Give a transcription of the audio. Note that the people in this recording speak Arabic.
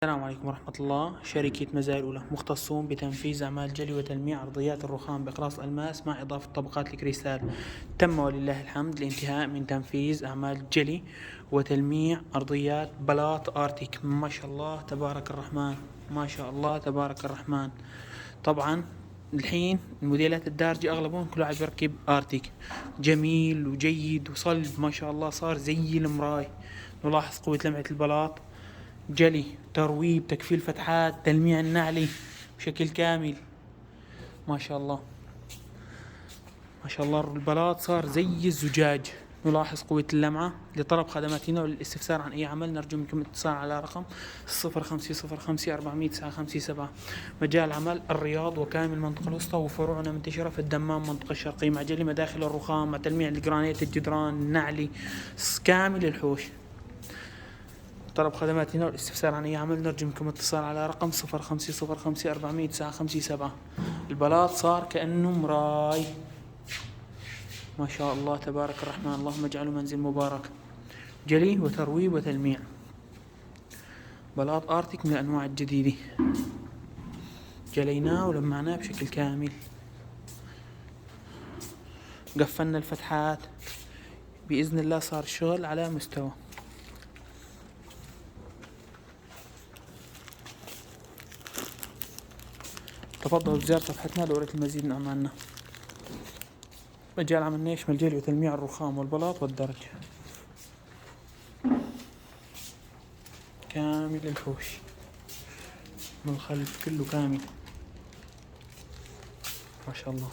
السلام عليكم ورحمة الله. شركة مزايا الأولى مختصون بتنفيذ أعمال جلي وتلميع أرضيات الرخام بإقراص ألماس مع إضافة طبقات الكريستال. تم ولله الحمد الانتهاء من تنفيذ أعمال جلي وتلميع أرضيات بلاط آرتيك. ما شاء الله تبارك الرحمن، ما شاء الله تبارك الرحمن. طبعا الحين الموديلات الدارجة أغلبهم كل واحد بيركب آرتيك جميل وجيد وصلب، ما شاء الله صار زي المراي. نلاحظ قوة لمعة البلاط، جلي، ترويب، تكفيل فتحات، تلميع النعلي بشكل كامل. ما شاء الله ما شاء الله البلاط صار زي الزجاج. نلاحظ قوة اللمعة. لطلب خدماتنا والاستفسار عن أي عمل نرجو منكم الاتصال على رقم 0505 400 957. مجال عمل الرياض وكامل المنطقة الوسطى، وفروعنا منتشرة في الدمام المنطقة الشرقية، مع جلي مداخل الرخام، مع تلميع الجرانيت، الجدران، النعلي، كامل الحوش. طلب خدماتنا والاستفسار عن أي عمل نرجو منكم الاتصال على رقم 0505 400 957. البلاط صار كأنه مراي، ما شاء الله تبارك الرحمن. اللهم اجعله منزل مبارك. جلي وترويب وتلميع بلاط آرتيك من الأنواع الجديدة، جليناه ولمعناه بشكل كامل، قفلنا الفتحات بإذن الله. صار الشغل على مستوى. تفضلوا بزيارة صفحتنا لو أردت المزيد من أعمالنا. مجال عملنا يشمل جلي وتلميع الرخام والبلاط والدرج، كامل الحوش من الخلف كله كامل، ما شاء الله.